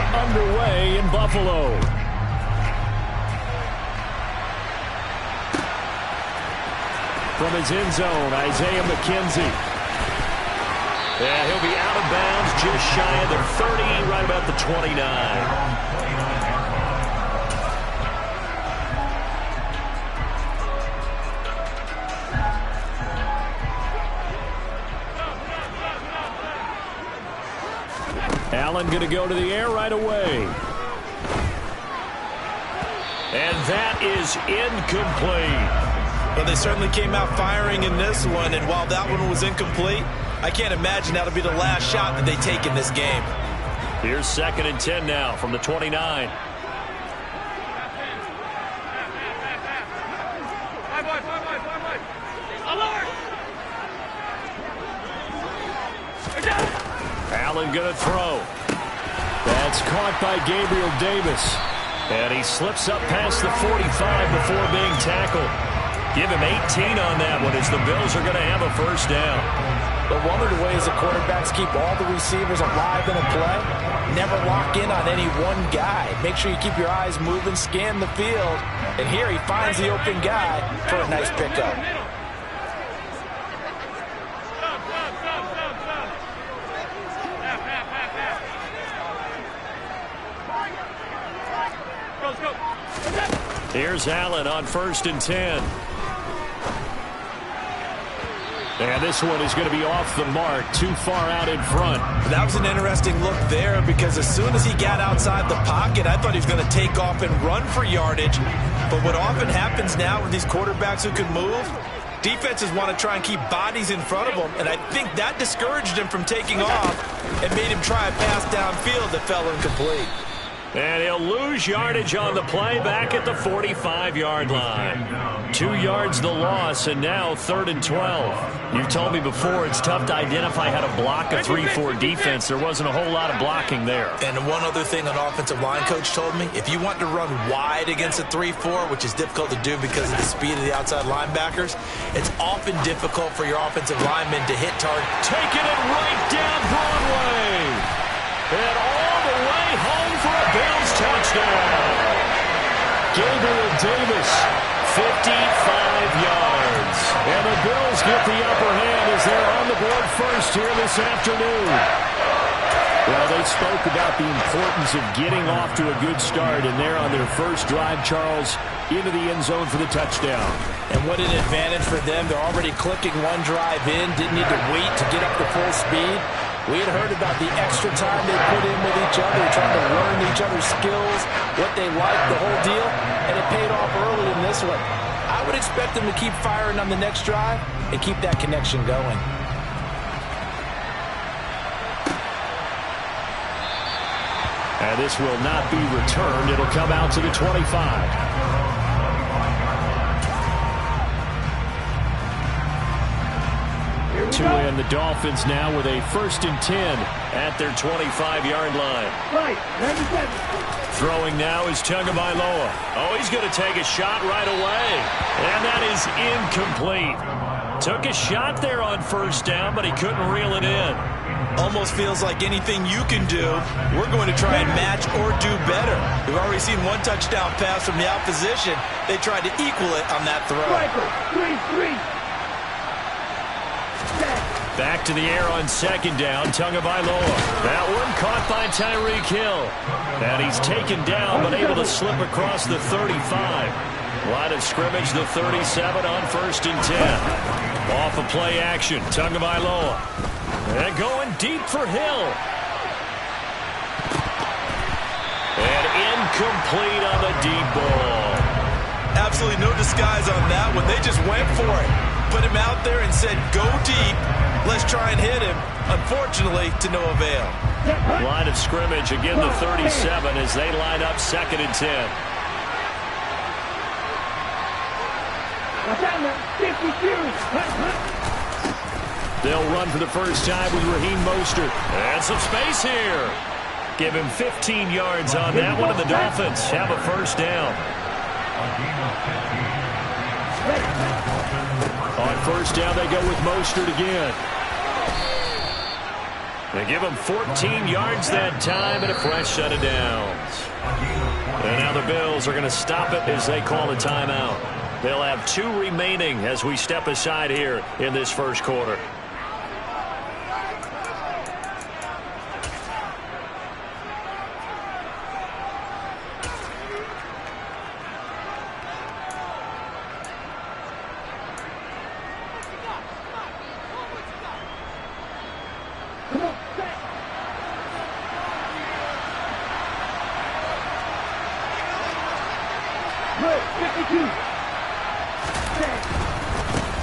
are underway in Buffalo. From his end zone, Isaiah McKenzie. And he'll be out of bounds just shy of the 30, right about the 29. Allen going to go to the air right away. And that is incomplete. Well, they certainly came out firing in this one, and while that one was incomplete, I can't imagine that'll be the last shot that they take in this game. Here's 2nd and 10 now from the 29. Allen going to throw. That's caught by Gabriel Davis. And he slips up past the 45 before being tackled. Give him 18 on that one as the Bills are going to have a first down. But one of the ways the quarterbacks keep all the receivers alive in a play, never lock in on any one guy. Make sure you keep your eyes moving, scan the field. And here he finds the open guy for a nice pickup. Here's Allen on 1st and 10. And this one is going to be off the mark, too far out in front. That was an interesting look there because as soon as he got outside the pocket, I thought he was going to take off and run for yardage. But what often happens now with these quarterbacks who can move, defenses want to try and keep bodies in front of them, and I think that discouraged him from taking off and made him try a pass downfield that fell incomplete. And he'll lose yardage on the play back at the 45-yard line. 2 yards the loss, and now 3rd and 12. You've told me before it's tough to identify how to block a 3-4 defense. There wasn't a whole lot of blocking there. And one other thing an offensive line coach told me, if you want to run wide against a 3-4, which is difficult to do because of the speed of the outside linebackers, it's often difficult for your offensive linemen to hit target. Taking it right down Broadway. And all the way home for a Bills touchdown. Gabriel Davis, 55 yards. And the Bills get the upper hand as they're on the board first here this afternoon. Well, they spoke about the importance of getting off to a good start, and they're on their first drive, Charles, into the end zone for the touchdown. And what an advantage for them. They're already clicking one drive in, didn't need to wait to get up to full speed. We had heard about the extra time they put in with each other, trying to learn each other's skills, what they liked, the whole deal, and it paid off early in this one. I would expect them to keep firing on the next drive and keep that connection going. And this will not be returned. It'll come out to the 25. To win, the Dolphins now with a 1st and 10 at their 25-yard line. Throwing now is Tagovailoa. Oh, he's going to take a shot right away. And that is incomplete. Took a shot there on 1st down, but he couldn't reel it in. Almost feels like anything you can do, we're going to try and match or do better. We've already seen one touchdown pass from the opposition. They tried to equal it on that throw. Back to the air on 2nd down, Tagovailoa. That one caught by Tyreek Hill. And he's taken down, but able to slip across the 35. Line of scrimmage, the 37 on 1st and 10. Off of play action, Tagovailoa. And going deep for Hill. And incomplete on the deep ball. Absolutely no disguise on that one. They just went for it. Put him out there and said, go deep. Let's try and hit him. Unfortunately, to no avail. Line of scrimmage, again the 37 as they line up 2nd and 10. They'll run for the first time with Raheem Mostert. And some space here. Give him 15 yards on that one, and the Dolphins have a 1st down. On 1st down, they go with Mostert again. They give him 14 yards that time and a fresh set of downs. And now the Bills are going to stop it as they call a timeout. They'll have 2 remaining as we step aside here in this first quarter.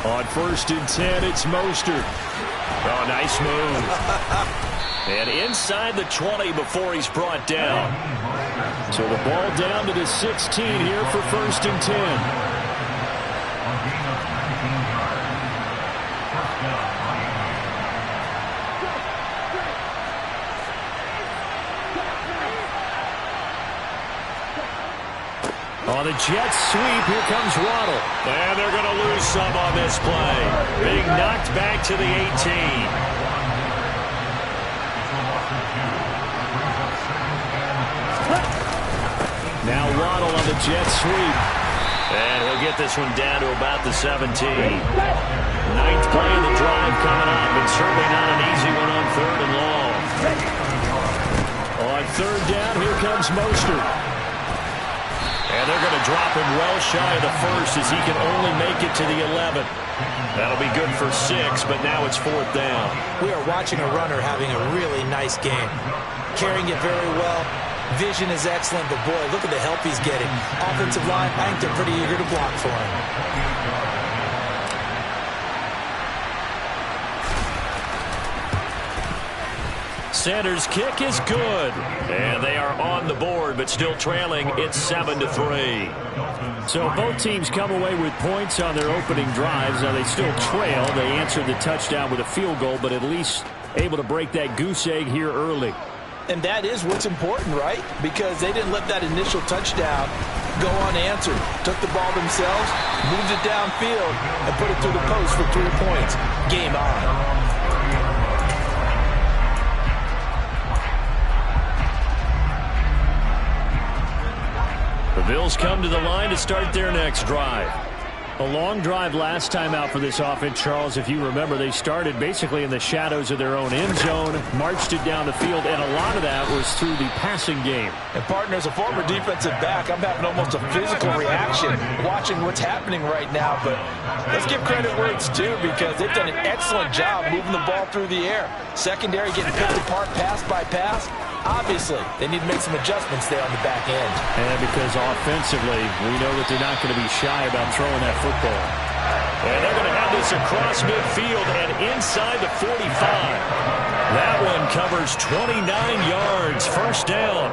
On 1st and 10, it's Mostert. Oh, nice move. And inside the 20 before he's brought down. So the ball down to the 16 here for 1st and 10. On the jet sweep, here comes Waddle. And they're going to lose some on this play. Being knocked back to the 18. Now Waddle on the jet sweep. And he'll get this one down to about the 17. 9th play of the drive coming up, and certainly not an easy one on 3rd and long. On 3rd down, here comes Mostert. And they're going to drop him well shy of the 1st as he can only make it to the 11th. That'll be good for 6, but now it's 4th down. We are watching a runner having a really nice game. Carrying it very well. Vision is excellent, but boy, look at the help he's getting. Offensive line, I think they're pretty eager to block for him. Sanders' kick is good. And they are on the board, but still trailing. It's 7-3. So both teams come away with points on their opening drives. Now they still trail. They answered the touchdown with a field goal, but at least able to break that goose egg here early. And that is what's important, right? Because they didn't let that initial touchdown go unanswered. Took the ball themselves, moved it downfield, and put it through the post for 3 points. Game on. The Bills come to the line to start their next drive. A long drive last time out for this offense, Charles. If you remember, they started basically in the shadows of their own end zone, marched it down the field, and a lot of that was through the passing game. And, partner, as a former defensive back, I'm having almost a physical reaction watching what's happening right now. But let's give credit where it's due, because they've done an excellent job moving the ball through the air. Secondary getting picked apart pass by pass. Obviously, they need to make some adjustments there on the back end. And because offensively, we know that they're not going to be shy about throwing that football. And they're going to have this across midfield and inside the 45. That one covers 29 yards. 1st down.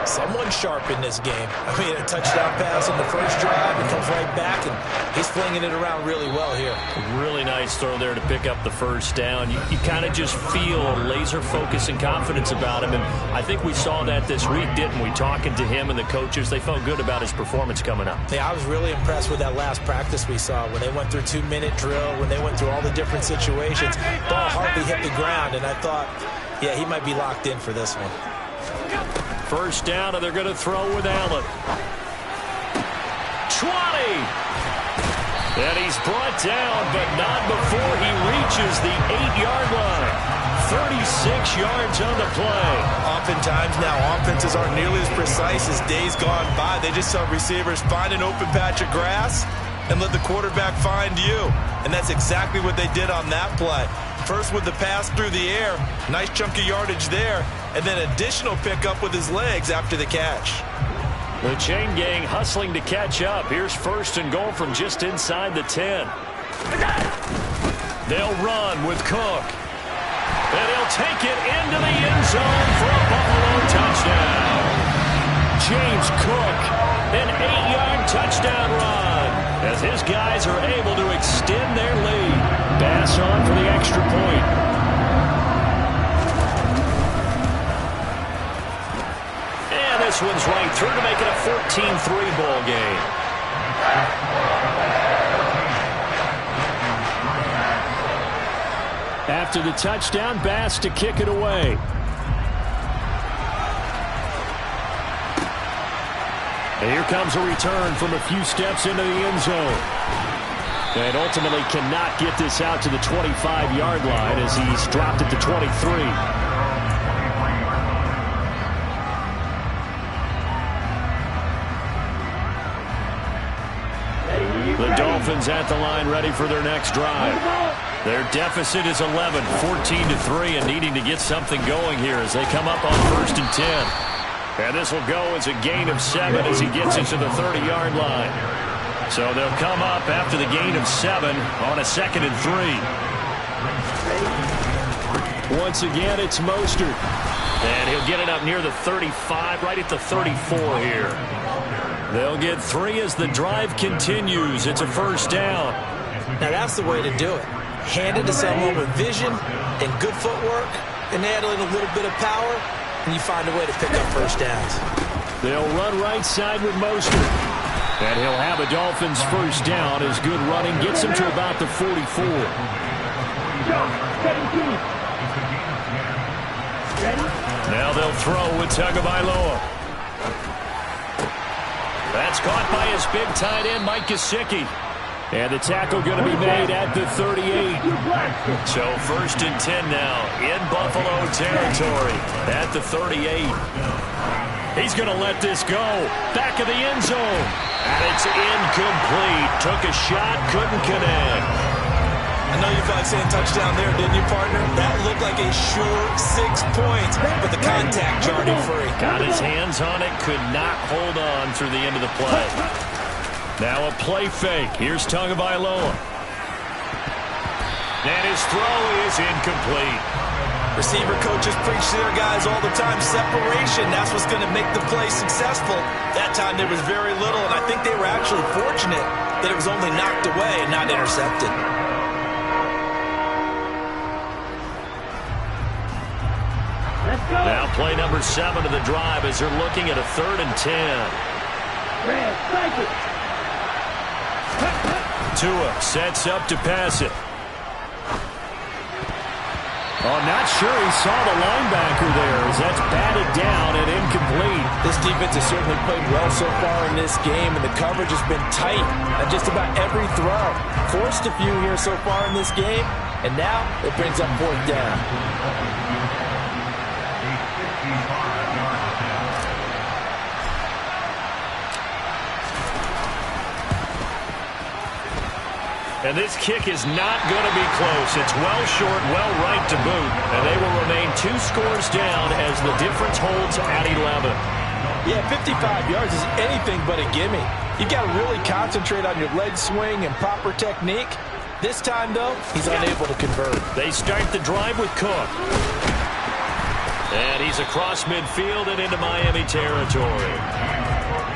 Someone sharp in this game. I mean, a touchdown pass on the first drive. It comes right back, and he's flinging it around really well here. Really nice throw there to pick up the 1st down. You kind of just feel laser focus and confidence about him, and I think we saw that this week, didn't we? Talking to him and the coaches, they felt good about his performance coming up. Yeah, I was really impressed with that last practice we saw when they went through 2-minute drill, when they went through all the different situations. Ball hardly hit the ground, and I thought, yeah, he might be locked in for this one. 1st down, and they're going to throw with Allen. 20! And he's brought down, but not before he reaches the 8-yard line. 36 yards on the play. Oftentimes now, offenses aren't nearly as precise as days gone by. They just saw receivers find an open patch of grass and let the quarterback find you. And that's exactly what they did on that play. First with the pass through the air, nice chunk of yardage there, and then additional pickup with his legs after the catch. The chain gang hustling to catch up. Here's 1st and goal from just inside the 10. They'll run with Cook. And he'll take it into the end zone for a Buffalo touchdown. James Cook, an 8-yard touchdown run, as his guys are able to extend their lead. Bass on for the extra point. And this one's right through to make it a 14-3 ball game. to the touchdown. Bass to kick it away. And here comes a return from a few steps into the end zone. And ultimately cannot get this out to the 25-yard line as he's dropped at the 23. The Dolphins at the line ready for their next drive. Their deficit is 11, 14-3, and needing to get something going here as they come up on 1st and 10. And this will go as a gain of 7 as he gets into the 30-yard line. So they'll come up after the gain of 7 on a 2nd and 3. Once again, it's Mostert. And he'll get it up near the 35, right at the 34 here. They'll get 3 as the drive continues. It's a 1st down. Now that's the way to do it. Hand it to someone with vision and good footwork, and add in a little bit of power, and you find a way to pick up 1st downs. They'll run right side with Mostert. And he'll have a Dolphins 1st down as good running gets him to about the 44. Now they'll throw with Tagovailoa. That's caught by his big tight end, Mike Gesicki. And the tackle going to be made at the 38. So 1st and 10 now in Buffalo territory at the 38. He's going to let this go. Back of the end zone. And it's incomplete. Took a shot, couldn't connect. I know you felt like saying touchdown there, didn't you, partner? That looked like a sure 6 points, but the contact jarred him free. Got his hands on it, could not hold on through the end of the play. Now a play fake. Here's Tagovailoa. And his throw is incomplete. Receiver coaches preach to their guys all the time. Separation, that's what's going to make the play successful. That time there was very little, and I think they were actually fortunate that it was only knocked away and not intercepted. Now play number 7 of the drive as they're looking at a 3rd and 10. Tua sets up to pass it. Oh, not sure he saw the linebacker there as that's batted down and incomplete. This defense has certainly played well so far in this game, and the coverage has been tight on just about every throw. Forced a few here so far in this game, and now it brings up 4th down. And this kick is not going to be close. It's well short, well right to boot. And they will remain 2 scores down as the difference holds at 11. Yeah, 55 yards is anything but a gimme. You've got to really concentrate on your leg swing and proper technique. This time, though, he's unable to convert. They start the drive with Cook. And he's across midfield and into Miami territory.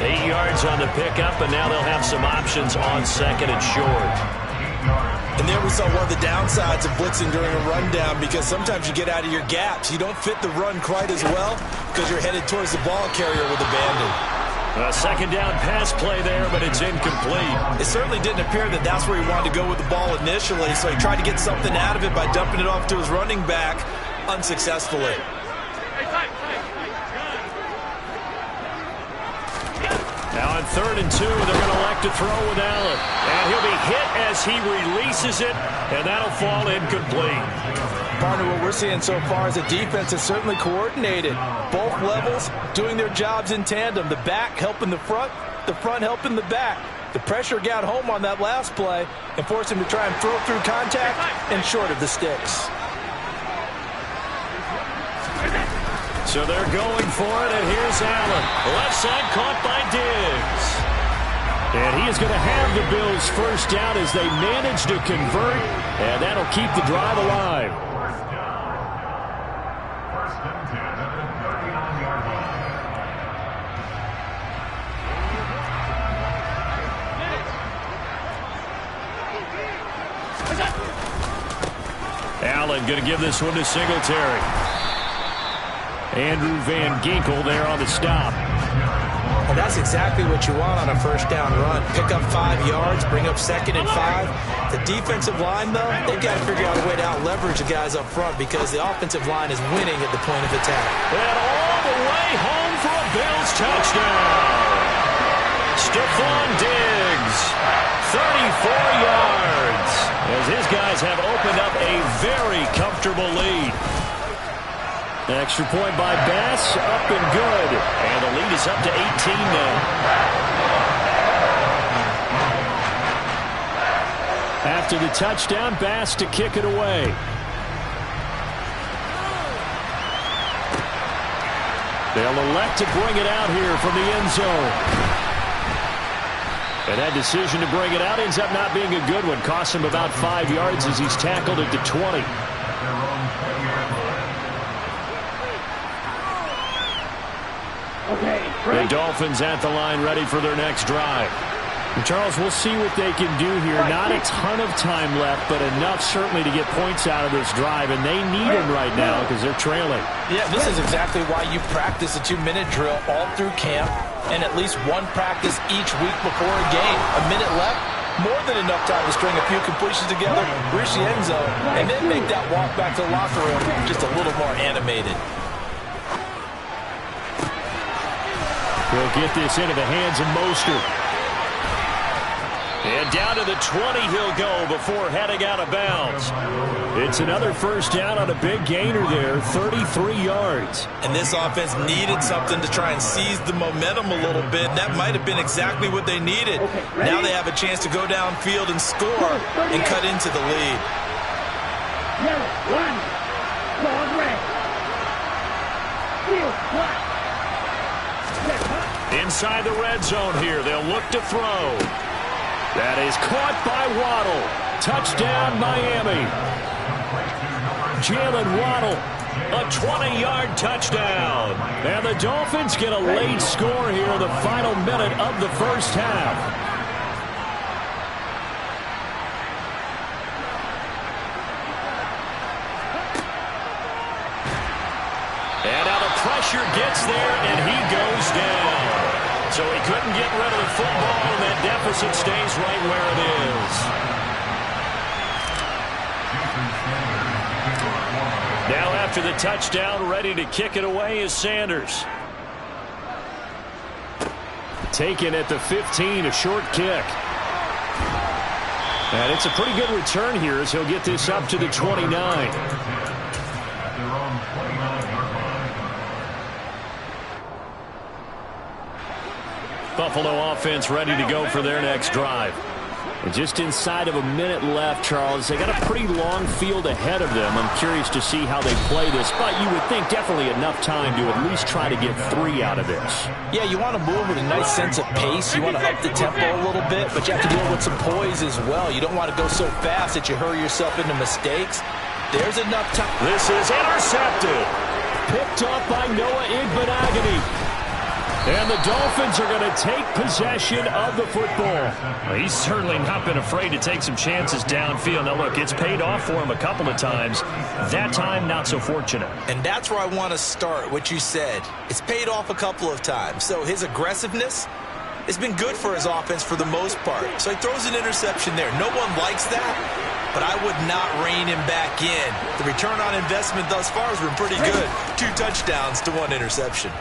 8 yards on the pickup, and now they'll have some options on 2nd and short. And there we saw one of the downsides of blitzing during a rundown, because sometimes you get out of your gaps. You don't fit the run quite as well because you're headed towards the ball carrier with abandon. A 2nd down pass play there, but it's incomplete. It certainly didn't appear that that's where he wanted to go with the ball initially, so he tried to get something out of it by dumping it off to his running back unsuccessfully. Now on 3rd and 2, they're going to elect to throw with Allen. And he'll be hit as he releases it, and that'll fall incomplete. Partner, what we're seeing so far is the defense is certainly coordinated. Both levels doing their jobs in tandem. The back helping the front helping the back. The pressure got home on that last play and forced him to try and throw through contact and short of the sticks. So they're going for it, and here's Allen. Left side caught by Diggs. And he is going to have the Bills 1st down as they manage to convert, and that'll keep the drive alive. Allen going to give this one to Singletary. Andrew Van Ginkel there on the stop. Well, that's exactly what you want on a 1st down run. Pick up 5 yards, bring up 2nd and 5. The defensive line, though, they've got to figure out a way to out-leverage the guys up front because the offensive line is winning at the point of attack. And all the way home for a Bills touchdown. Stephon Diggs, 34 yards, as his guys have opened up a very comfortable lead. Extra point by Bass, up and good. And the lead is up to 18 now. After the touchdown, Bass to kick it away. They'll elect to bring it out here from the end zone. And that decision to bring it out ends up not being a good one. Costs him about 5 yards as he's tackled at the 20. The Dolphins at the line, ready for their next drive. And Charles, we'll see what they can do here. Not a ton of time left, but enough certainly to get points out of this drive, and they need them right now because they're trailing. Yeah, this is exactly why you practice a 2-minute drill all through camp and at least one practice each week before a game. A minute left, more than enough time to string a few completions together, reach the end zone, and then make that walk back to the locker room just a little more animated. He'll get this into the hands of Mostert. And down to the 20 he'll go before heading out of bounds. It's another first down on a big gainer there, 33 yards. And this offense needed something to try and seize the momentum a little bit. That might have been exactly what they needed. Now they have a chance to go downfield and score and cut into the lead. Inside the red zone here, they'll look to throw. That is caught by Waddle. Touchdown, Miami. Jalen Waddle, a 20-yard touchdown. And the Dolphins get a late score here in the final minute of the first half. And now the pressure gets there, and he goes down. So he couldn't get rid of the football, and that deficit stays right where it is. Now after the touchdown, ready to kick it away is Sanders. Taken at the 15, a short kick. And it's a pretty good return here as he'll get this up to the 29. Buffalo offense ready to go for their next drive. And just inside of a minute left, Charles. They got a pretty long field ahead of them. I'm curious to see how they play this, but you would think definitely enough time to at least try to get 3 out of this. Yeah, you want to move with a nice sense of pace. You want to up the tempo a little bit, but you have to deal with some poise as well. You don't want to go so fast that you hurry yourself into mistakes. There's enough time. This is intercepted. Picked up by Noah Igbenogany. And the Dolphins are going to take possession of the football. Well, he's certainly not been afraid to take some chances downfield. Now, look, it's paid off for him a couple of times. That time, not so fortunate. And that's where I want to start, what you said. It's paid off a couple of times. So his aggressiveness has been good for his offense for the most part. So he throws an interception there. No one likes that, but I would not rein him back in. The return on investment thus far has been pretty good. 2 touchdowns to 1 interception.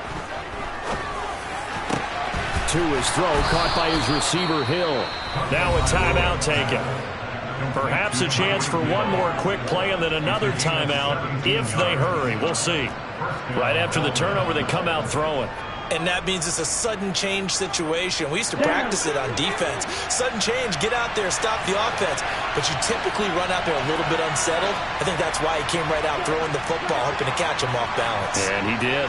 To his throw, caught by his receiver, Hill. Now a timeout taken. Perhaps a chance for one more quick play and then another timeout if they hurry. We'll see. Right after the turnover, they come out throwing. And that means it's a sudden change situation. We used to practice it on defense. Sudden change, get out there, stop the offense. But you typically run out there a little bit unsettled. I think that's why he came right out throwing the football, hoping to catch him off balance. And he did.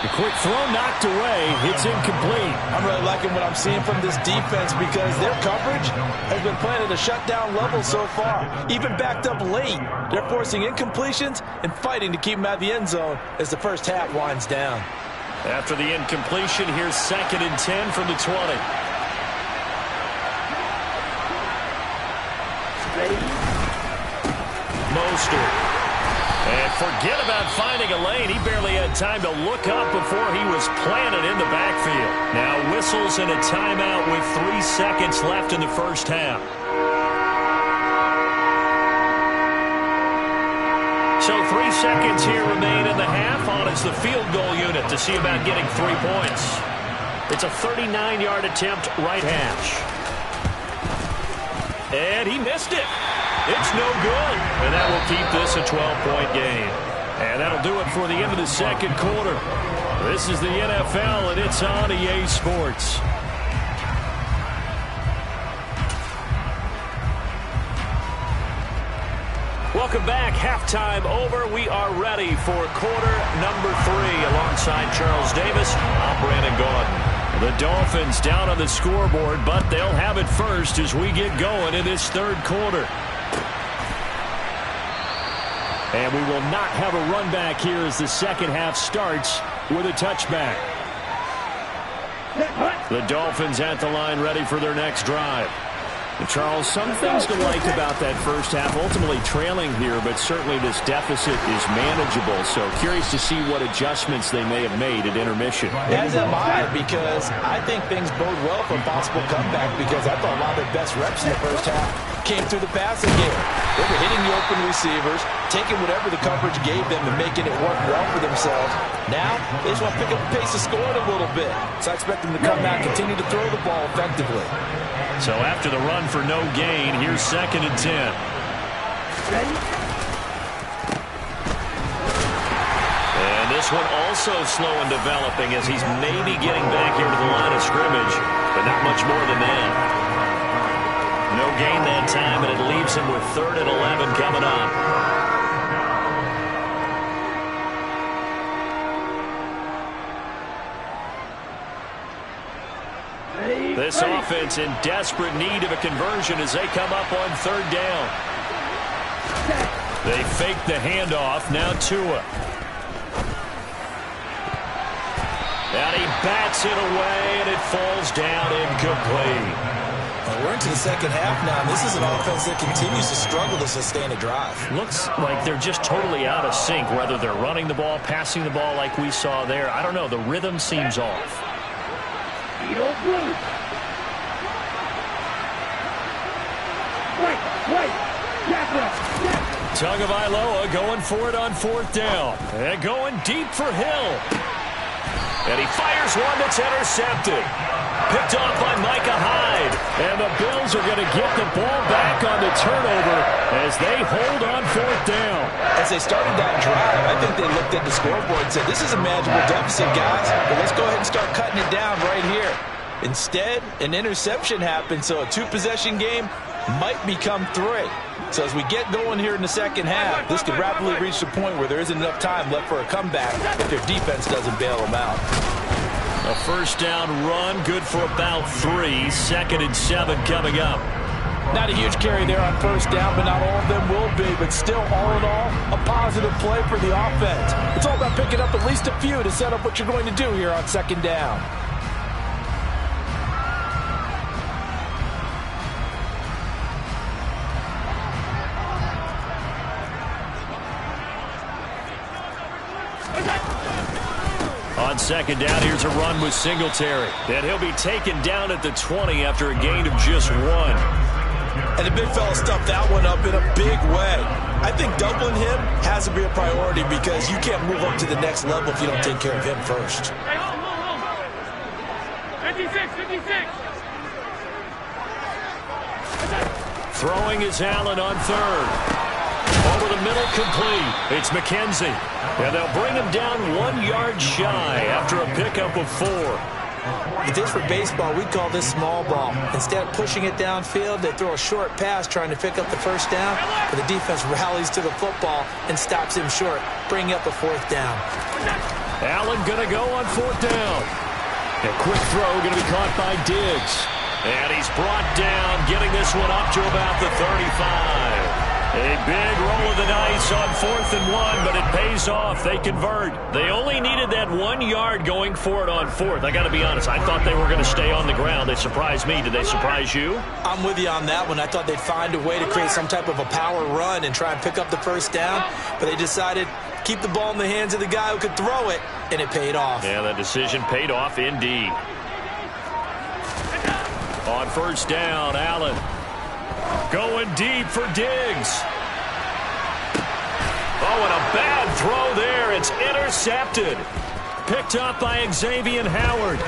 The quick throw knocked away. It's incomplete. I'm really liking what I'm seeing from this defense because their coverage has been playing at a shutdown level so far. Even backed up late, they're forcing incompletions and fighting to keep them out of the end zone as the first half winds down. After the incompletion, here's 2nd and 10 from the 20. Mostert. And forget about finding a lane. He barely had time to look up before he was planted in the backfield. Now whistles and a timeout with 3 seconds left in the first half. So 3 seconds here remain in the half. On is the field goal unit to see about getting 3 points. It's a 39-yard attempt, right hash. And he missed it. It's no good. And that will keep this a 12-point game. And that'll do it for the end of the second quarter. This is the NFL, and it's on EA Sports. Welcome back. Halftime over. We are ready for quarter number 3. Alongside Charles Davis, I'm Brandon Gaudin. The Dolphins down on the scoreboard, but they'll have it first as we get going in this third quarter. And we will not have a run back here as the second half starts with a touchback. The Dolphins at the line ready for their next drive. Charles, some things to like about that first half. Ultimately trailing here, but certainly this deficit is manageable. So curious to see what adjustments they may have made at intermission. As am I, because I think things bode well for a possible comeback, because I thought a lot of their best reps in the first half came through the passing game. They were hitting the open receivers, taking whatever the coverage gave them and making it work well for themselves. Now, they just want to pick up the pace of scoring a little bit. So I expect them to come back, continue to throw the ball effectively. So after the run for no gain, here's 2nd and 10. And this one also slow in developing as he's maybe getting back here to the line of scrimmage, but not much more than that. No gain that time, and it leaves him with 3rd and 11 coming up. This offense in desperate need of a conversion as they come up on 3rd down. They fake the handoff. Now Tua. And he bats it away, and it falls down incomplete. We're into the second half now. This is an offense that continues to struggle to sustain a drive. Looks like they're just totally out of sync, whether they're running the ball, passing the ball like we saw there. I don't know. The rhythm seems off. Tagovailoa going for it on 4th down. And going deep for Hill. And he fires one that's intercepted. Picked off by Micah Hyde. And the Bills are going to get the ball back on the turnover as they hold on 4th down. As they started that drive, I think they looked at the scoreboard and said, this is a manageable deficit, guys, but let's go ahead and start cutting it down right here. Instead, an interception happened, so a 2-possession game might become 3. So as we get going here in the second half, this could rapidly reach the point where there isn't enough time left for a comeback if their defense doesn't bail them out. A 1st down run, good for about 3. 2nd and 7 coming up. Not a huge carry there on 1st down, but not all of them will be. But still, all in all, a positive play for the offense. It's all about picking up at least a few to set up what you're going to do here on 2nd down. On 2nd down, here's a run with Singletary. And he'll be taken down at the 20 after a gain of just 1. And the big fella stuffed that one up in a big way. I think doubling him has to be a priority because you can't move up to the next level if you don't take care of him first. 56. Throwing is Allen on 3rd. Over the middle, complete. It's McKenzie. And they'll bring him down 1 yard shy after a pickup of 4. If this were baseball, we'd call this small ball. Instead of pushing it downfield, they throw a short pass trying to pick up the 1st down, but the defense rallies to the football and stops him short, bringing up a 4th down. Allen going to go on 4th down. A quick throw going to be caught by Diggs. And he's brought down, getting this one up to about the 35. A big roll of the dice on 4th and 1, but it pays off. They convert. They only needed that 1 yard going for it on 4th. I got to be honest, I thought they were going to stay on the ground. They surprised me. Did they surprise you? I'm with you on that one. I thought they'd find a way to create some type of a power run and try and pick up the first down, but they decided to keep the ball in the hands of the guy who could throw it, and it paid off. Yeah, that decision paid off indeed. On 1st down, Allen. Going deep for Diggs. Oh, and a bad throw there. It's intercepted. Picked up by Xavier Howard.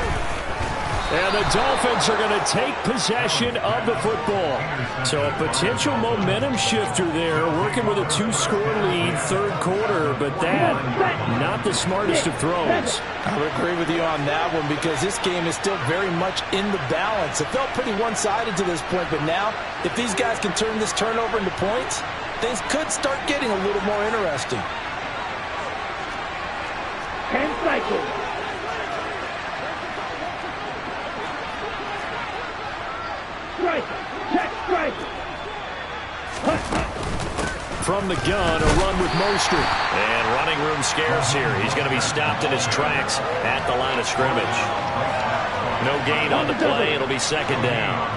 And the Dolphins are going to take possession of the football. So a potential momentum shifter there, working with a 2-score lead, 3rd quarter, but that, not the smartest of throws. I would agree with you on that one because this game is still very much in the balance. It felt pretty one-sided to this point, but now, if these guys can turn this turnover into points, things could start getting a little more interesting. 10 cycles. From the gun, a run with Mostert. And running room scarce here. He's going to be stopped in his tracks at the line of scrimmage. No gain on the play. It'll be 2nd down.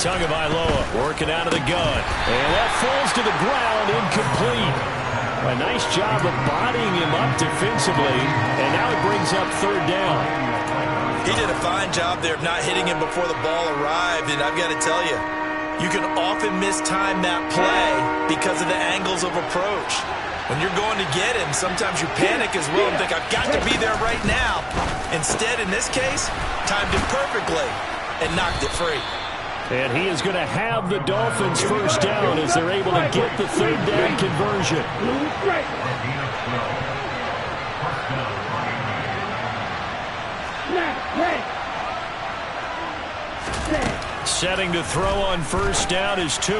Tagovailoa working out of the gun. And that falls to the ground, incomplete. A nice job of bodying him up defensively. And now it brings up 3rd down. He did a fine job there of not hitting him before the ball arrived. And I've got to tell you, you can often mistime that play because of the angles of approach. When you're going to get him, sometimes you panic as well and think, I've got to be there right now. Instead, in this case, timed it perfectly and knocked it free. And he is going to have the Dolphins 1st down as they're able to get the 3rd down conversion. Setting to throw on 1st down is Tua.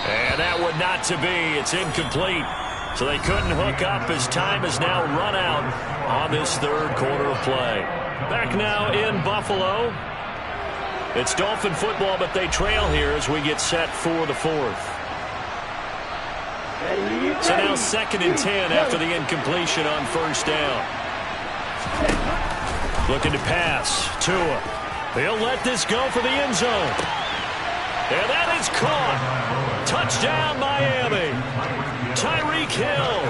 And that would not to be. It's incomplete. So they couldn't hook up as time has now run out on this 3rd quarter of play. Back now in Buffalo. It's Dolphin football, but they trail here as we get set for the 4th. So now 2nd and 10 after the incompletion on 1st down. Looking to pass. Tua. He'll let this go for the end zone. And that is caught. Touchdown, Miami. Tyreek Hill,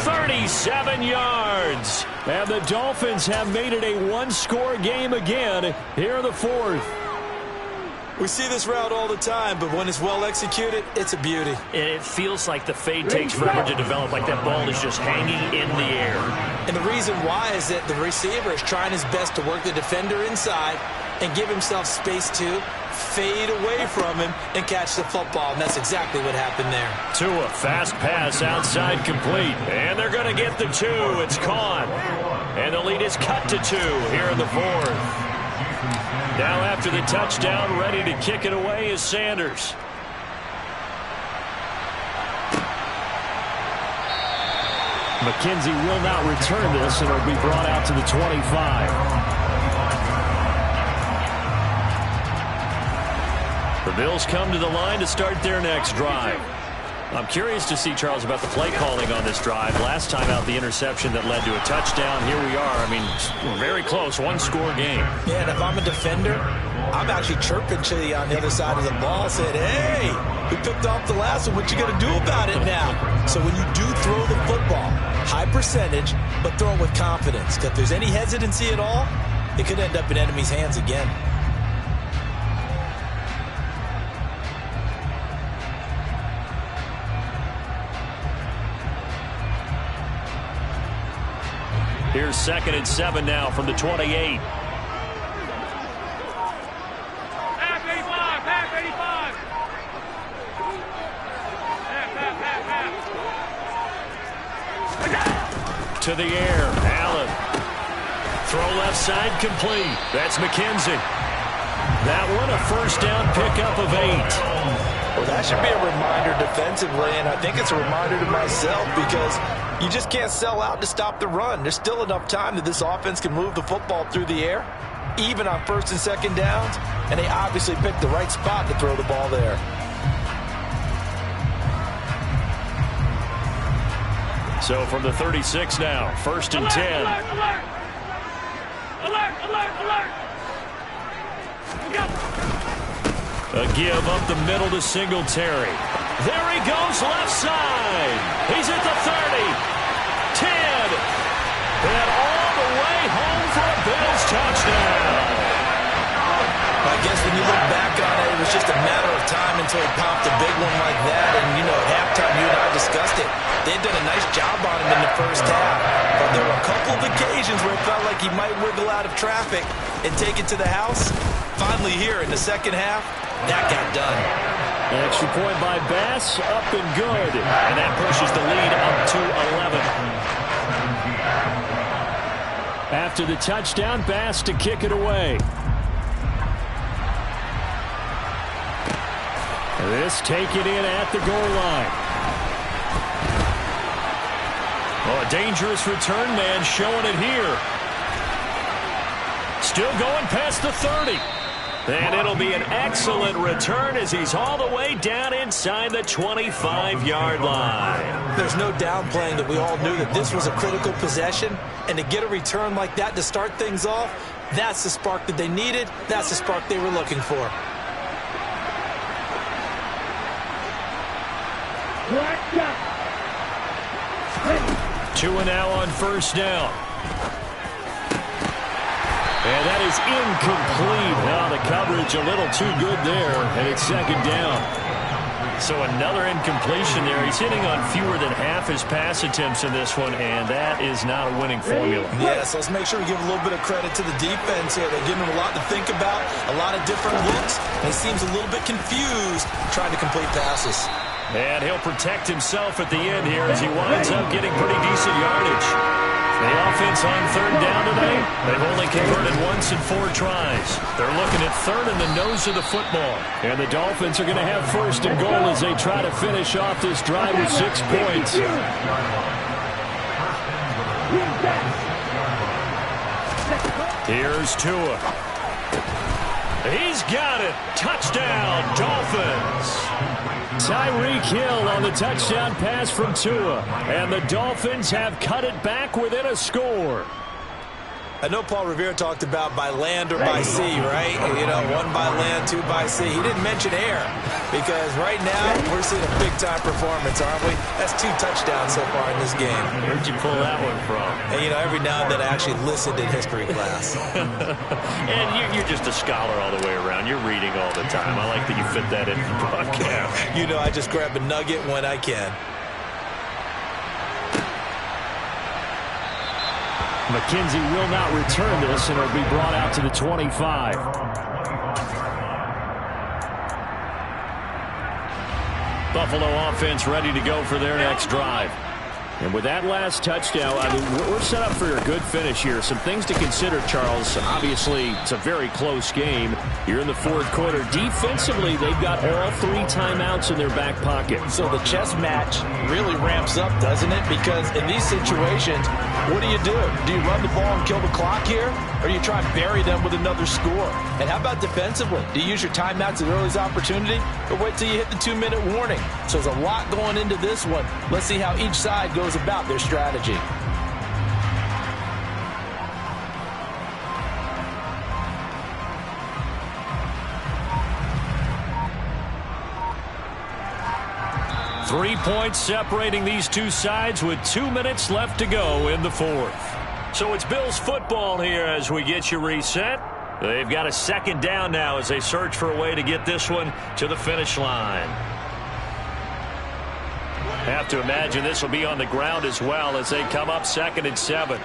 37 yards. And the Dolphins have made it a 1-score game again here in the 4th. We see this route all the time, but when it's well executed, it's a beauty. It feels like the fade takes forever to develop, like that ball is just hanging in the air. And the reason why is that the receiver is trying his best to work the defender inside and give himself space to fade away from him and catch the football, and that's exactly what happened there. Tua, fast pass outside complete, and they're going to get the 2. It's caught, and the lead is cut to 2 here in the 4th. Now after the touchdown, ready to kick it away is Sanders. McKenzie will not return this, and it'll be brought out to the 25. The Bills come to the line to start their next drive. I'm curious to see, Charles, about the play calling on this drive. Last time out, the interception that led to a touchdown. Here we are. I mean, we're very close, 1-score game. Yeah, and if I'm a defender, I'm actually chirping to you on the other side of the ball, saying, hey, we picked off the last one. What you going to do about it now? So when you do throw the football, high percentage, but throw it with confidence. Because if there's any hesitancy at all, it could end up in enemy's hands again. Here's 2nd and 7 now from the 28. To the air, Allen. Throw left side complete. That's McKenzie. That one a first down pickup of 8. Well, that should be a reminder defensively, and I think it's a reminder to myself because you just can't sell out to stop the run. There's still enough time that this offense can move the football through the air, even on first and second downs, and they obviously picked the right spot to throw the ball there. So from the 36 now, first and 10. Alert, alert, alert, alert, alert. A give up the middle to Singletary. There he goes, left side. He's at the 30, 10, and all the way home for a Bills touchdown. I guess when you look back on it, it was just a matter of time until he popped a big one like that. And, you know, at halftime, you and I discussed it. They'd done a nice job on him in the first half. But there were a couple of occasions where it felt like he might wiggle out of traffic and take it to the house. Finally here in the second half, that got done. An extra point by Bass, up and good. And that pushes the lead up to 11. After the touchdown, Bass to kick it away. This taken in at the goal line. Oh, a dangerous return man showing it here. Still going past the 30. And it'll be an excellent return as he's all the way down inside the 25-yard line. There's no downplaying that we all knew that this was a critical possession. And to get a return like that to start things off, that's the spark that they needed. That's the spark they were looking for. Two and now on first down. And that is incomplete. Now the coverage a little too good there, and it's second down. So another incompletion there. He's hitting on fewer than half his pass attempts in this one, and that is not a winning formula. Yes, let's make sure we give a little bit of credit to the defense here. They're giving him a lot to think about, a lot of different looks, and he seems a little bit confused trying to complete passes. And he'll protect himself at the end here as he winds up getting pretty decent yardage. The offense on third down today, they've only converted once in 4 tries. They're looking at third in the nose of the football. And the Dolphins are going to have first and goal as they try to finish off this drive with 6 points. Here's Tua. He's got it. Touchdown, Dolphins. Tyreek Hill on the touchdown pass from Tua. And the Dolphins have cut it back within a score. I know Paul Revere talked about by land or by sea, right? You know, 1 by land, 2 by sea. He didn't mention air because right now we're seeing a big-time performance, aren't we? That's 2 touchdowns so far in this game. Where'd you pull that one from? And, you know, every now and then I actually listened in history class. And you're just a scholar all the way around. You're reading all the time. I like that you fit that in the broadcast. You know, I just grab a nugget when I can. McKenzie will not return this, and it'll be brought out to the 25. Buffalo offense ready to go for their next drive. And with that last touchdown, I mean, we're set up for a good finish here. Some things to consider, Charles. Obviously, it's a very close game. You're in the fourth quarter. Defensively, they've got all 3 timeouts in their back pocket. So the chess match really ramps up, doesn't it? Because in these situations, what do? Do you run the ball and kill the clock here? Or do you try and bury them with another score? And how about defensively? Do you use your timeouts at earliest opportunity? Or wait till you hit the 2-minute warning? So there's a lot going into this one. Let's see how each side goes about their strategy. Three points separating these two sides with 2 minutes left to go in the fourth. So it's Bills football here as we get you reset. They've got a second down now as they search for a way to get this one to the finish line. Have to imagine this will be on the ground as well as they come up 2nd and 7.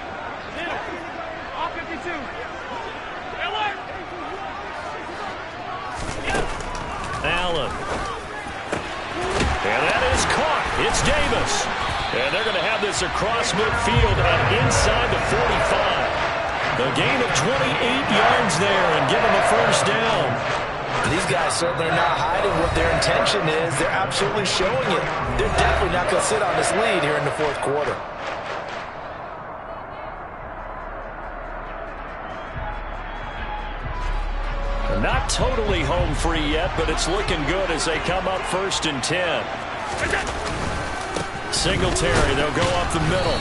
Allen. And that is caught. It's Davis. And they're going to have this across midfield and inside the 45. A gain of 28 yards there and give them a first down. these guys certainly are not hiding what their intention is. They're absolutely showing it. They're definitely not going to sit on this lead here in the fourth quarter. Not totally home free yet, but it's looking good as they come up 1st and 10. Singletary, they'll go up the middle.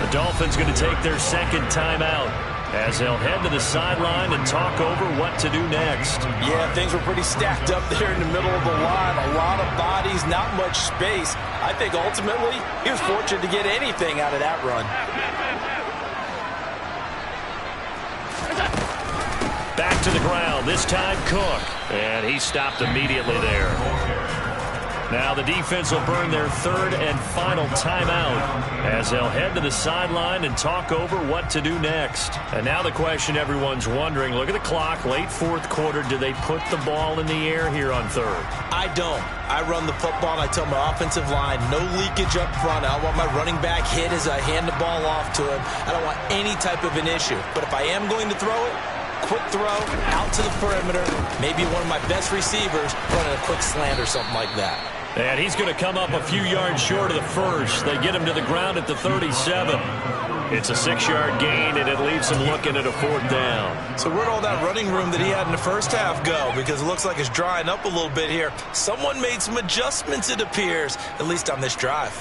The Dolphins going to take their second timeout as they'll head to the sideline and talk over what to do next. Yeah, things were pretty stacked up there in the middle of the line. A lot of bodies, not much space. I think ultimately he was fortunate to get anything out of that run. Back to the ground, this time Cook. And he stopped immediately there. Now the defense will burn their third and final timeout as they'll head to the sideline and talk over what to do next. And now the question everyone's wondering, look at the clock, late fourth quarter, do they put the ball in the air here on third? I don't. I run the football and I tell my offensive line, no leakage up front. I don't want my running back hit as I hand the ball off to him. I don't want any type of an issue. But if I am going to throw it, quick throw, out to the perimeter, maybe one of my best receivers running a quick slant or something like that. And he's going to come up a few yards short of the first. They get him to the ground at the 37. It's a 6-yard gain, and it leaves him looking at a 4th down. So where'd all that running room that he had in the first half go? Because it looks like it's drying up a little bit here. Someone made some adjustments, it appears, at least on this drive.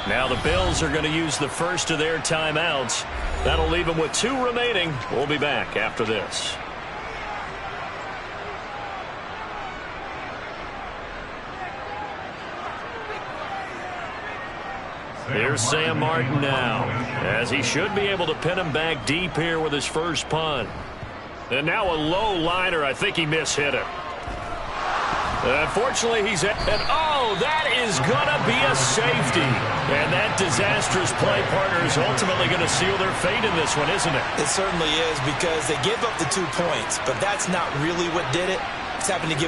Now the Bills are going to use the first of their timeouts. That'll leave them with 2 remaining. We'll be back after this. Here's Sam Martin now, as he should be able to pin him back deep here with his first punt. And now a low liner. I think he mishit it. Unfortunately, he's at, and oh, that is going to be a safety. And that disastrous play partner is ultimately going to seal their fate in this one, isn't it? It certainly is, because they gave up the 2 points, but that's not really what did it. It's happened to give